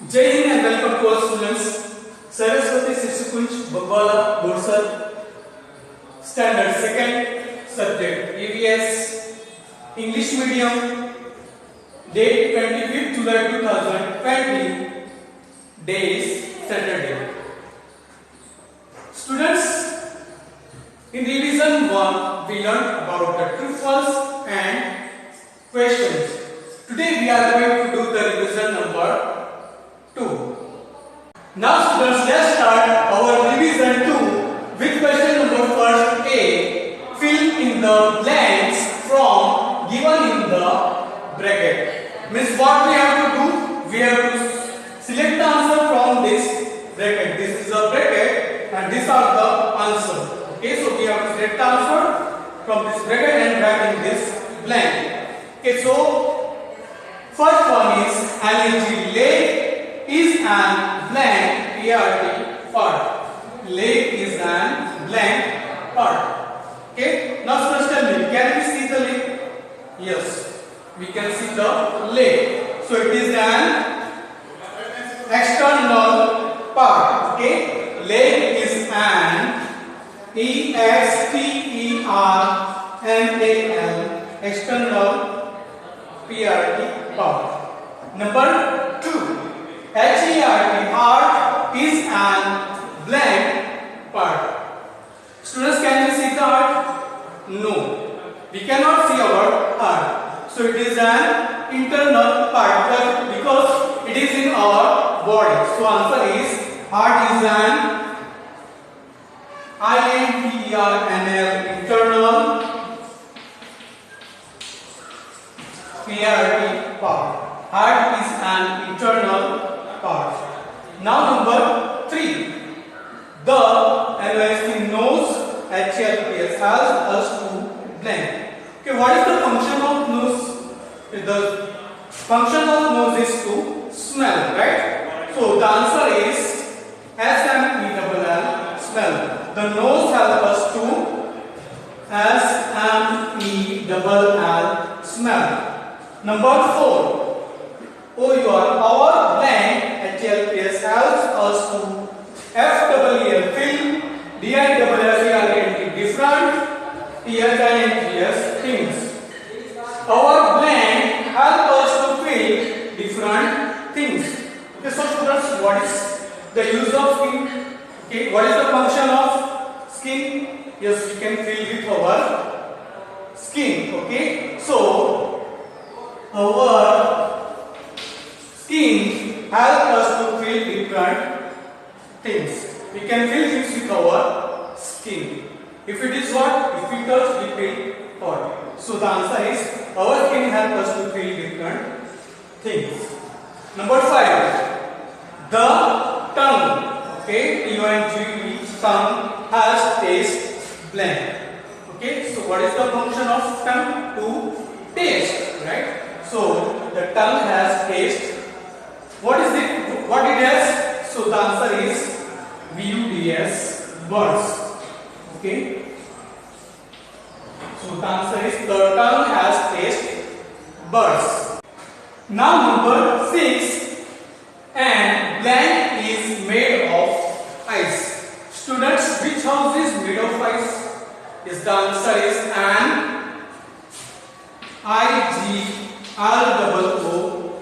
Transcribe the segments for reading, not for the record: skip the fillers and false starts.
Jai Hind and welcome to all students. Saraswati Sishukunj Bagwala Borsar Standard 2nd subject EVS English Medium. Date 25th July 2020. Days Saturday. Students, in revision 1 we learned about the true false and questions. Today we are going to do the revision number 2. Now students, let's start our revision 2 with question number first A. Fill in the blanks from given in the bracket. Means what we have to do? We have to select the answer from this bracket. This is a bracket and these are the answer. Okay, so we have to select the answer from this bracket and write in this blank. Okay, so first one is analogy. Lake is an blank part. Lake is an blank part. Okay, now first tell me, can we see the lake? Yes, we can see the lake. So it is an external part. Okay, lake is an external external part. Number 2, heart is an blank part. Students, can we see the heart? No, we cannot see our heart. So it is an internal part because it is in our body. So answer is heart is an internal part. Heart is an internal part. Now number 3. The NOSC nose HLPS helps us to blank. Okay, what is the function of nose? The function of nose is to smell, right? So the answer is SMELL, smell. The nose helps us to SMELL, smell. Number 4. Our blank HLPS helps us to FEEL, fill, DISSER, different, THINGS, things. Our blank helps us to fill different things. Okay, so students, what is the use of skin? Okay, what is the function of skin? Yes, we can fill with our skin. Okay, so our skin helps us to feel different things. We can feel things with our skin. If it is hot, if we touch, we feel hot. So the answer is our skin helps us to feel different things. Number 5. The tongue. Okay, tongue has taste blank. Okay, so what is the function of tongue? To taste, right? So the tongue has taste. What is it? What it has? So the answer is BUDS, words. Okay. So the answer is the tongue has taste buds. Now number 6. And blank is made of ice. Students, which house is made of ice? Yes, the answer is an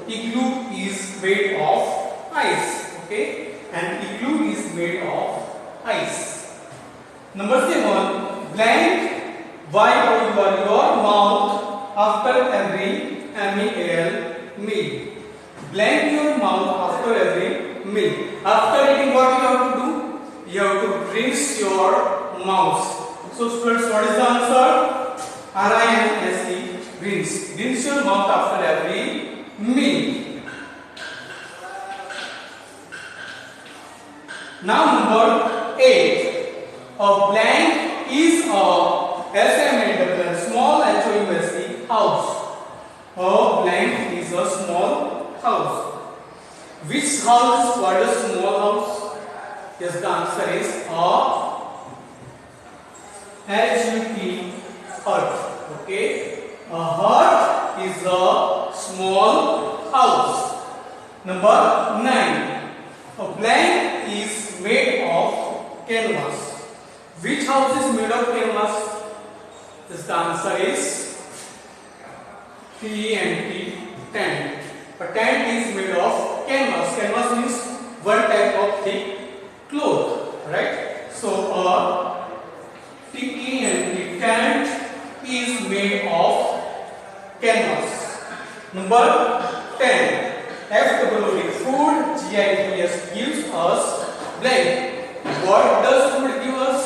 igloo is made of ice. Okay, and igloo is made of ice. Number 7. Blank your mouth after every meal. Blank your mouth after every meal. After eating, what you have to do? You have to rinse your mouth. So students, what is the answer? RINSE, rinse. Rinse your mouth after every meal. Now number 8. A blank is a small house. A blank is a small house. Which house is called a small house? Yes, the answer is hut. Okay, a hut is a small house. Number 9. A blank is made of canvas. Which house is made of canvas? Yes, the answer is TNT, tent. A tent is made of canvas. Canvas means one type of thick cloth, right? So a TENT, tent is made of canvas. Number 10. FWD, food, GIFS, gives us blank. What does food give us?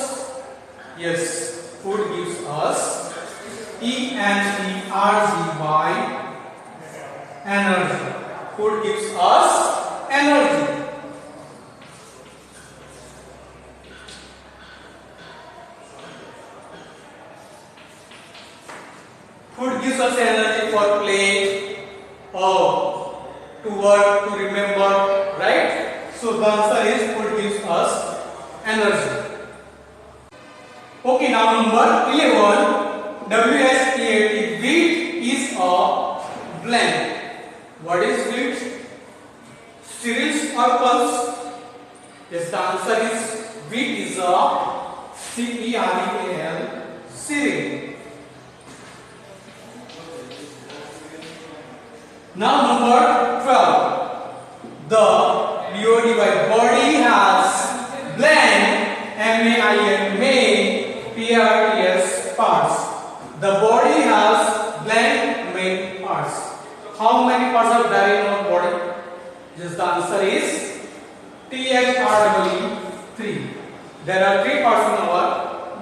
Yes, food gives us ENERGY, energy. Food gives us energy. Food gives us energy for play, to work, to remember, right? So the answer is food gives us energy. Okay, now number 11. WSTAT, wheat is a blank. What is wheat? Cereals or pulse? Yes, the answer is wheat is a CEREAL, cereal. Now number 12. The body has blank main parts. The body has blank main parts. How many parts are there in our body? Yes, the answer is THRW3. There are 3 parts in our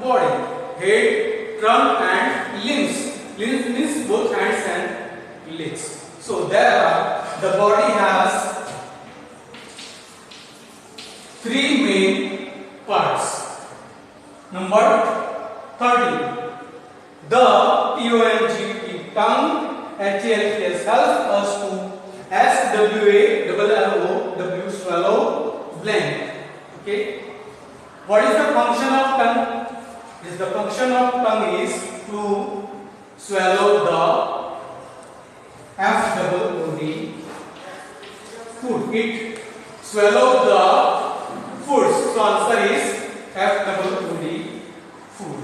body: head, trunk and limbs. Limbs means both hands and legs. So the body has 3 main parts. Number 13. The tongue, HALPS, helps us to swallow blank. Okay. What is the function of tongue? Yes, the function of tongue is to swallow the FOOD, food. It swallows the foods. So answer is FOOD, food.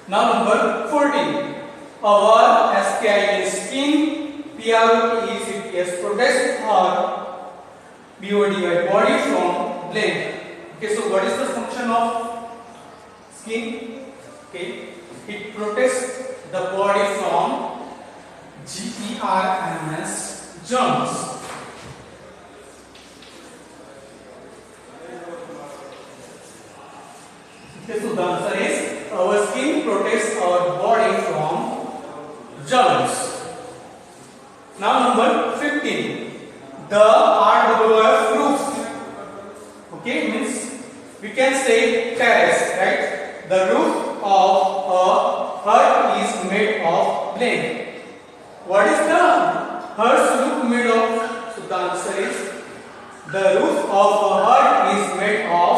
Now number 14. Our skin, PROTECS, protects our body from blank. Okay, so what is the function of skin? Okay, it protects the body from GERMS, germs. Okay, so the answer is our skin protects our body from germs. Now number 15. The RWF roof. Okay, means we can say terrace, right? The roof of a hut is made of blank. What is the hut's roof made of? So the answer is the roof of a hut is made of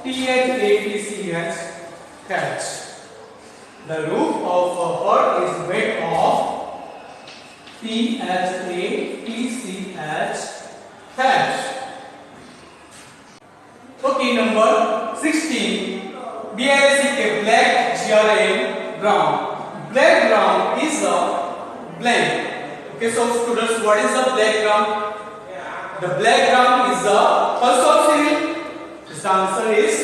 THATCH, thatch. The roof of a hut is made of THATCH, thatch. Okay, number 16. BLACK, black, GRAM, brown. Black ground is a blank. Okay, so students, what is the black ground? The black ground is the pulse of cereal. The answer is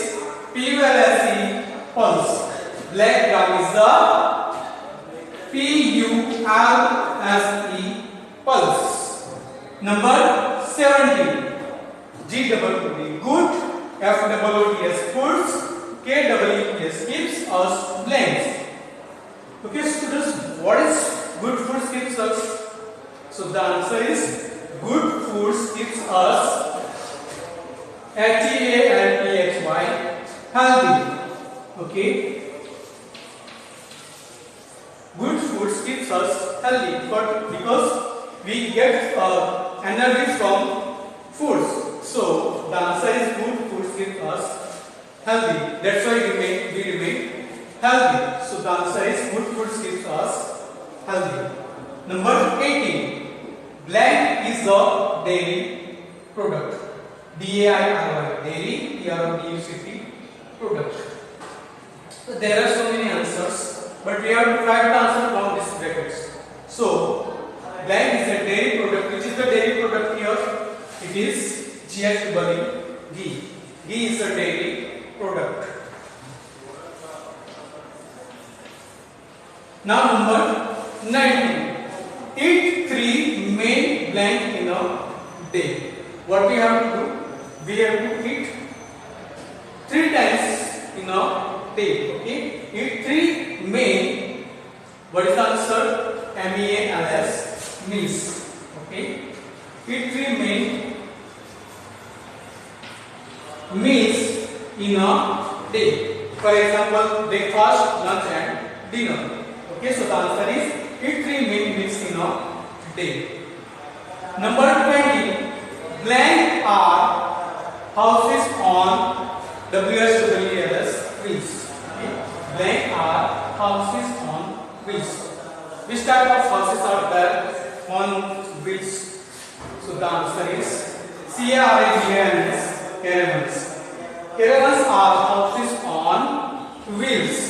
PULSE, pulse. Black ground is the PULSE, pulse. Number 17. GWD, good. FWOTS, foods. KWES, keeps us blanks. Okay, students, what is good foods keeps us? So the answer is good foods keeps us HEALTHY, healthy. Okay, good foods keeps us healthy, but because we get energy from foods. So the answer is good foods keeps us healthy. That's why we remain healthy. So the answer is good foods keeps us healthy. Number 18. Blank is a dairy product. DAIRY, dairy, PRODUCT, product. So there are so many answers, but we have to try to answer from these brackets. So blank is a dairy product. Which is the dairy product here? It is ghee. Ghee is a dairy product. Now number 19. Eat 3 main blank in a day. What we have to do? We have to eat 3 times in a day. Okay? Eat 3 main. What is the answer? MEALS, meals. Okay? Eat 3 main meals in a day. For example, breakfast, lunch and dinner. Okay, so the answer is eat 3 main meals in a day. Number 20. Blank are houses on WHWLS wheels. Okay. Blank are houses on wheels. Which type of houses are there on wheels? So the answer is CARAVANS, caravans. Caravans are houses on wheels.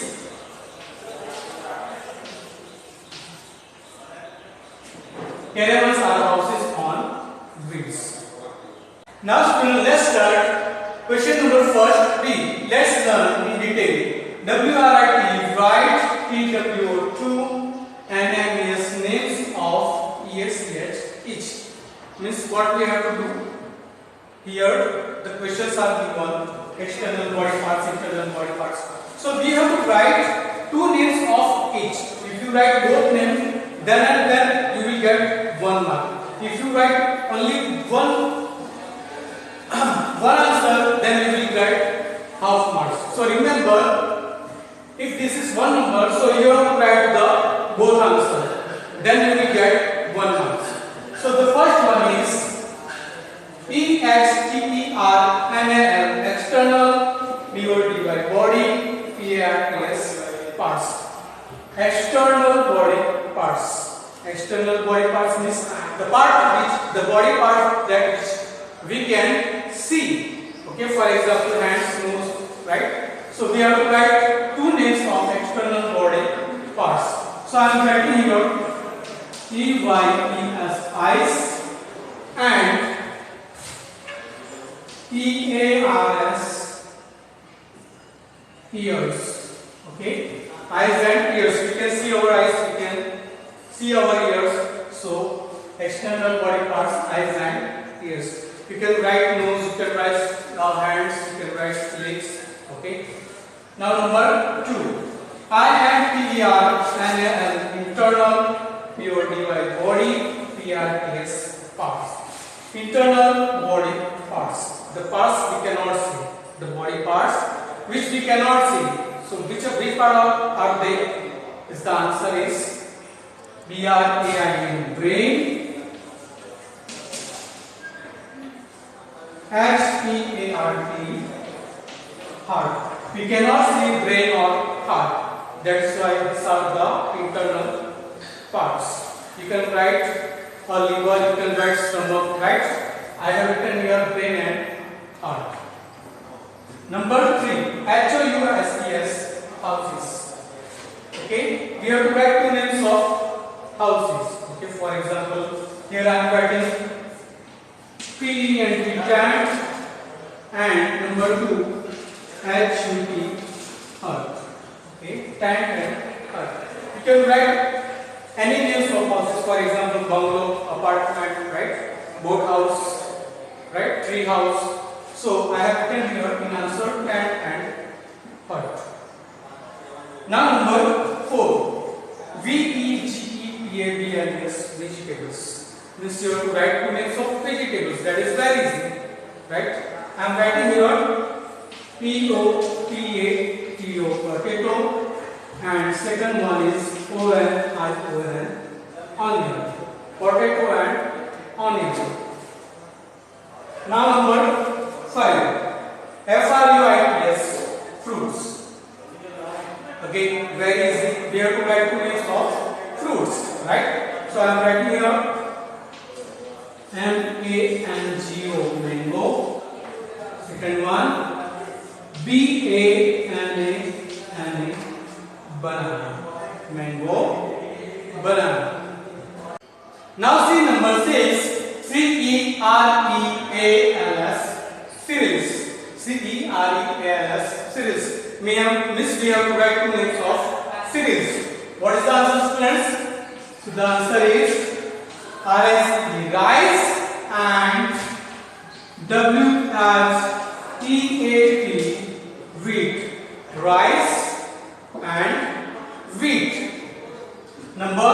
Caravans are houses on wheels. Now students, let's start question number first B. Let's learn in detail. WRIT, write TWO2 and MES names of ESCH each. Means what we have to do? Here the questions are given external body parts, internal body parts. So we have to write 2 names of each. If you write both names, then and then you will get 1 mark. If you write only one answer, then you will get half marks. So remember, if this is one number, so you have to write the both answer. Then you will get 1 mark. So the first one is EXTERNAL, external, BODY, body, PARTS, parts. External body parts. External body parts means the part which the body part that which we can see. Okay, for example, hands, nose, right? So we have to write 2 names of external body parts. So I am writing here EYES, eyes, and EARS, ears. Okay, eyes and ears. We can see our eyes, we can see our ears. So external body parts, eyes and ears. You can write nose, you can write hands, you can write legs. Okay. Now number 2. INTERNAL, internal, BODY, body, PARTS, parts. Internal body parts. The parts we cannot see. The body parts which we cannot see. So which part are they? The answer is BRAIN, brain, HEART, heart. We cannot see brain or heart. That's why these are the internal parts. You can write a liver, you can write stomach, right? I have written here brain and heart. Number 3, HOUSES, houses. Okay, we have to write 2 names of houses. Okay, for example, here I am writing PENT, tent, and number 2, HUT, hut. Okay, tent and hut. You can write any names of houses, for example, bungalow, apartment, right? Boat house, right? Tree house. So I have written here in answer tent and hut. Now number 4, VEGETABLES, vegetables. Means you have to write 2 names of vegetables. That is very easy, right? I am writing here POTATO, potato, and second one is ONION, onion. Potato and onion. Now number 5, FRUITS, fruits. Again, very easy. We have to write 2 names of fruits, right? So I am writing here MANGO, M-A-N-G-O, mango. Second one, B-A-N-A-N-A, banana. Mango, banana. Now see number 6, C-E-R-E-A-L-S, cereals. C-E-R-E-A-L-S, cereals. Miss, we have to write two names of cereals. What is the answer, students? So the answer is R-I-C-E, rice, and W-H-E-A-T, wheat. Rice and wheat. Number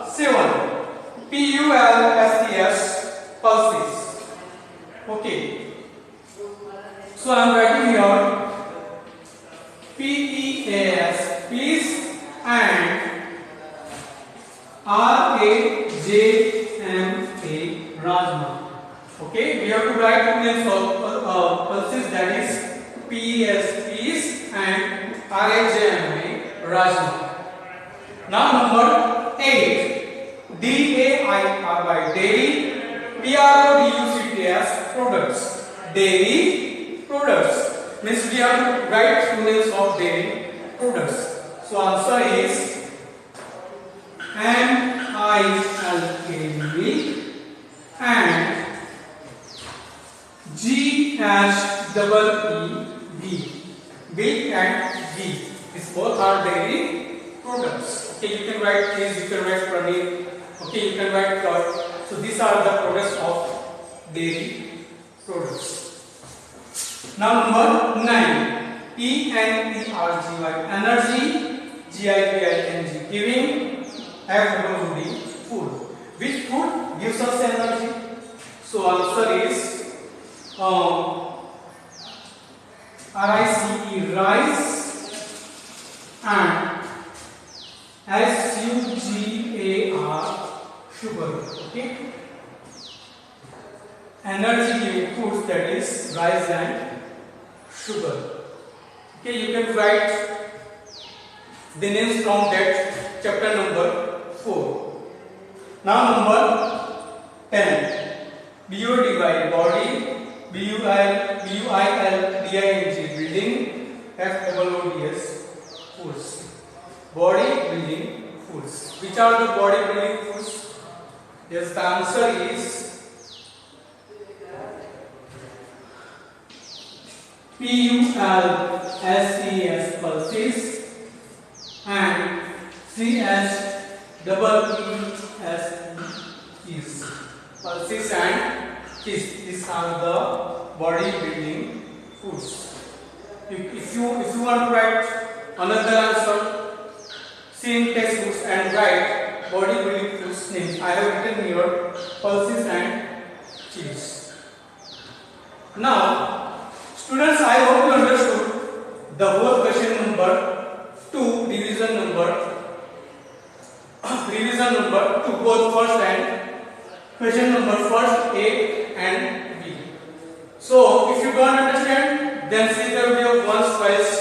7, P-U-L-S-E-S, pulses. Okay. So I am writing here P-E-A-S, peas, and R-A-J-M-A, rajma. Okay, we have to write two names of pulses, that is P-E-S, peas, and R-A-J-M-A, rajma. Now number 8, D-A-I-R-Y, dairy, P-R-O-D-U-C-T-S, products. Dairy products. Means we have to write two names of dairy products. So answer is M-I-L-K, and G-H-E-E-V, milk and ghee. These both are dairy products. Okay, you can write cheese, you can write paneer. Okay, you can write curd. So these are the products of dairy products. Now number 9, E-N-E-R-G-Y, energy, G-I-V-I-N-G, giving, F-O-O-D, food. Which food gives us energy? So answer is R-I-C-E, rice, and S-U-G-A-R, sugar. Okay, energy giving foods, that is rice and sugar. Okay, you can write the names from that chapter number 4. Now number 10, B-O-D-Y, body, B-U-I-L-D-I-N-G, building, F-O-O-D-S, foods. Body building foods. Which are the body building foods? Yes, the answer is P-U-L-S-E-S, pulses, and C-H-E-E-S, cheese. Pulses and cheese. These are the body building foods. If you want to write another answer, see in textbooks and write body building foods names. I have written here pulses and cheese. Now, students, I hope you understood the whole question number 2, revision number 2, both first and question number first, A and B. So, if you don't understand, then see the video once, twice,